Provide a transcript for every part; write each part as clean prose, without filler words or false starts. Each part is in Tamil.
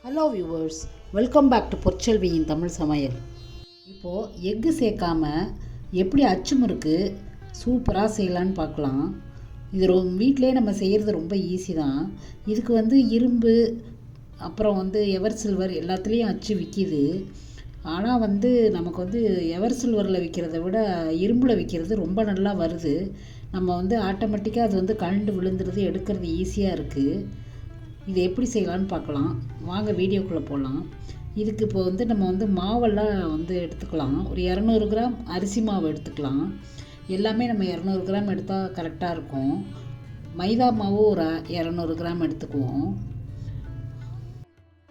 Hello viewers, welcome back to பொற்செல்வியின் தமிழ் சமையல். இப்போது எக்கு சேர்க்காம எப்படி அச்சு முறுக்கு சூப்பராக செய்யலான்னு பார்க்கலாம். இது வீட்டிலே நம்ம செய்கிறது ரொம்ப ஈஸி தான். இதுக்கு இரும்பு அப்புறம் எவர் சில்வர் எல்லாத்துலேயும் அச்சு விற்கிது. ஆனால் நமக்கு எவர் சில்வரில் விற்கிறத விட இரும்பில் விற்கிறது ரொம்ப நல்லா வருது. நம்ம ஆட்டோமேட்டிக்காக அது கழண்டு விழுந்துருது, எடுக்கிறது ஈஸியாக இருக்குது. இது எப்படி செய்யலான்னு பார்க்கலாம். வாங்க வீடியோக்குள்ளே போகலாம். இதுக்கு இப்போ நம்ம மாவெல்லாம் எடுத்துக்கலாம். ஒரு 200 கிராம் அரிசி மாவு எடுத்துக்கலாம். எல்லாமே நம்ம 200 கிராம் எடுத்தால் கரெக்டாக இருக்கும். மைதா மாவு ஒரு 200 கிராம் எடுத்துக்குவோம்.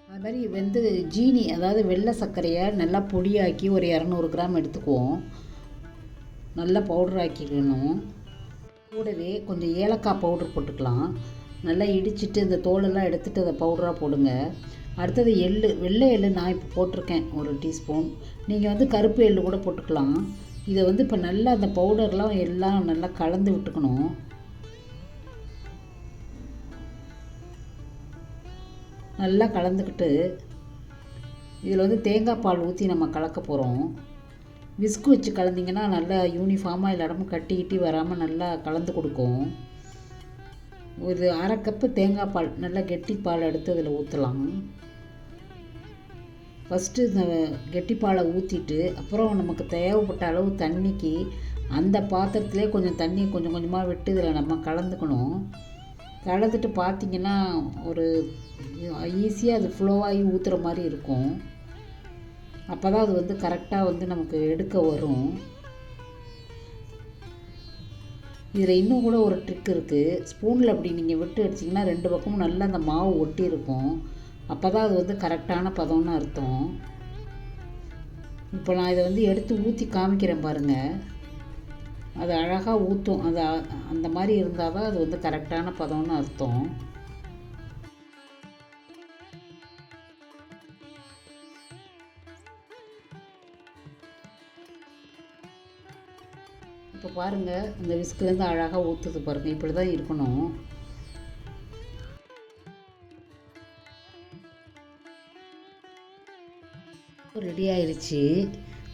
அது மாதிரி ஜீனி, அதாவது வெள்ளை சர்க்கரையை நல்லா பொடியாக்கி ஒரு 200 கிராம் எடுத்துக்குவோம். நல்லா பவுடர் ஆக்கிக்கணும். கூடவே கொஞ்சம் ஏலக்காய் பவுடர் போட்டுக்கலாம். நல்லா இடிச்சிட்டு இந்த தோலெல்லாம் எடுத்துகிட்டு அதை பவுடராக போடுங்க. அடுத்தது வெள்ளை எள்ளு நான் இப்போ போட்டிருக்கேன் 1 டீஸ்பூன். நீங்கள் கருப்பு எள்ளு கூட போட்டுக்கலாம். இதை இப்போ நல்லா அந்த பவுடர்லாம் எல்லாம் நல்லா கலந்து விட்டுக்கணும். நல்லா கலந்துக்கிட்டு இதில் தேங்காய் பால் ஊற்றி நம்ம கலக்க போகிறோம். விஸ்கு வச்சு கலந்திங்கன்னா நல்லா யூனிஃபார்மாக இடமும் கட்டி வராமல் நல்லா கலந்து கொடுக்கும். ஒரு 1/2 கப்பு தேங்காய் பால், நல்லா கெட்டி பால் எடுத்து அதில் ஊற்றலாம். ஃபஸ்ட்டு இந்த கெட்டி பாலை ஊற்றிட்டு அப்புறம் நமக்கு தேவைப்பட்ட அளவு தண்ணிக்கு அந்த பாத்திரத்துலேயே கொஞ்சம் தண்ணி கொஞ்சம் கொஞ்சமாக விட்டு இதில் நம்ம கலந்துக்கணும். கலந்துட்டு பார்த்திங்கன்னா ஒரு ஈஸியாக அது ஃப்ளோவாகி ஊற்றுற மாதிரி இருக்கும். அப்போ தான் அது கரெக்டாக நமக்கு எடுக்க வரும். இதில் இன்னும் கூட ஒரு ட்ரிக் இருக்குது. ஸ்பூனில் அப்படி நீங்கள் விட்டு அடிச்சிங்கன்னா 2 பக்கமும் நல்லா அந்த மாவு ஒட்டி இருக்கும். அப்போ தான் அது கரெக்டான பதம்னு அர்த்தம். இப்போ நான் இதை எடுத்து ஊற்றி காமிக்கிறேன் பாருங்கள். அது அழகாக ஊற்றும். அது அந்த மாதிரி இருந்தால் தான் அது கரெக்டான பதம்னு அர்த்தம். இப்போ பாருங்கள், அந்த விஸ்குலேருந்து அழகாக ஊற்றுது பாருங்கள். இப்படி தான் இருக்கணும். ரெடி ஆயிடுச்சு.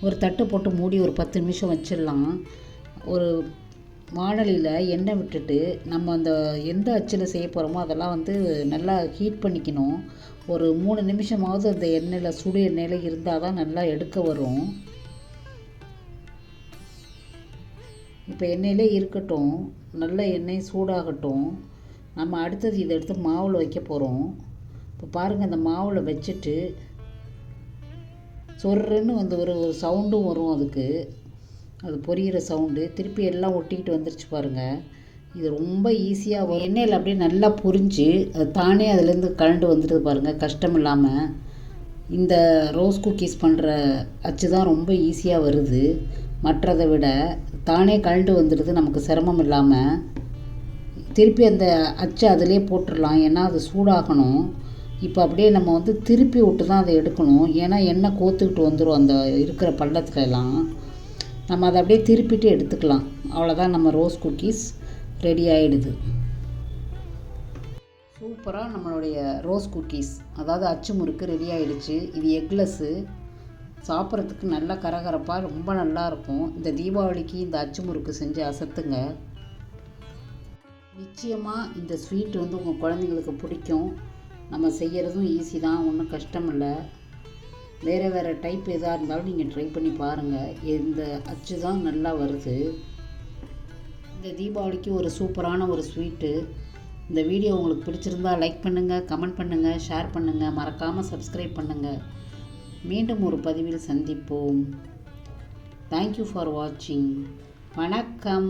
ஒரு தட்டு போட்டு மூடி ஒரு 10 நிமிஷம் வச்சிடலாம். ஒரு வாணலியில் எண்ணெய் விட்டுட்டு நம்ம அந்த எந்த அச்சில் செய்ய போகிறோமோ அதெல்லாம் நல்லா ஹீட் பண்ணிக்கணும். ஒரு 3 நிமிஷமாவது அந்த எண்ணெயில் சுடு எண்ணெயில் இருந்தால் தான் நல்லா எடுக்க வரும். இப்போ எண்ணெயிலே இருக்கட்டும், நல்ல எண்ணெய் சூடாகட்டும். நம்ம அடுத்தது இதை எடுத்து மாவில் வைக்க போகிறோம். இப்போ பாருங்கள், அந்த மாவில் வச்சுட்டு சொர்றன்னு ஒரு சவுண்டும் வரும். அதுக்கு அது பொரியிற சவுண்டு. திருப்பி எல்லாம் ஒட்டிக்கிட்டு வந்துருச்சு பாருங்கள். இது ரொம்ப ஈஸியாக வரும். எண்ணெயில் அப்படியே நல்லா பொரிஞ்சு அது தானே அதுலேருந்து கழண்டு வந்துடுது பாருங்கள், கஷ்டம் இல்லாமல். இந்த ரோஸ் குக்கீஸ் பண்ணுற அச்சு தான் ரொம்ப ஈஸியாக வருது. மற்றதை விட தானே கழண்டு வந்துடுது, நமக்கு சிரமம் இல்லாமல். திருப்பி அந்த அச்சை அதிலே போட்டுடலாம், ஏன்னா அது சூடாகணும். இப்போ அப்படியே நம்ம திருப்பி விட்டு தான் அதை எடுக்கணும், ஏன்னா எண்ணெய் கோத்துக்கிட்டு வந்துடும் அந்த இருக்கிற பள்ளத்துலலாம். நம்ம அதை அப்படியே திருப்பிட்டு எடுத்துக்கலாம். அவ்வளோதான், நம்ம ரோஸ் குக்கீஸ் ரெடி ஆகிடுது. சூப்பராக நம்மளுடைய ரோஸ் குக்கீஸ், அதாவது அச்சு முறுக்கு ரெடி ஆகிடுச்சு. இது எக்லெஸ்ஸு. சாப்பிட்றதுக்கு நல்லா கரகரப்பாக ரொம்ப நல்லாயிருக்கும். இந்த தீபாவளிக்கு இந்த அச்சு முறுக்கு செஞ்சு அசத்துங்க. நிச்சயமாக இந்த ஸ்வீட் உங்கள் குழந்தைங்களுக்கு பிடிக்கும். நம்ம செய்கிறதும் ஈஸி தான், ஒன்றும் கஷ்டம் இல்லை. வேறு டைப் எதாக இருந்தாலும் நீங்கள் ட்ரை பண்ணி பாருங்கள். இந்த அச்சு தான் நல்லா வருது. இந்த தீபாவளிக்கு ஒரு சூப்பரான ஒரு ஸ்வீட்டு. இந்த வீடியோ உங்களுக்கு பிடிச்சிருந்தா லைக் பண்ணுங்கள், கமெண்ட் பண்ணுங்கள், ஷேர் பண்ணுங்கள், மறக்காமல் சப்ஸ்கிரைப் பண்ணுங்கள். மீண்டும் ஒரு பதிவில் சந்திப்போம். தேங்க்யூ ஃபார் வாட்சிங். வணக்கம்.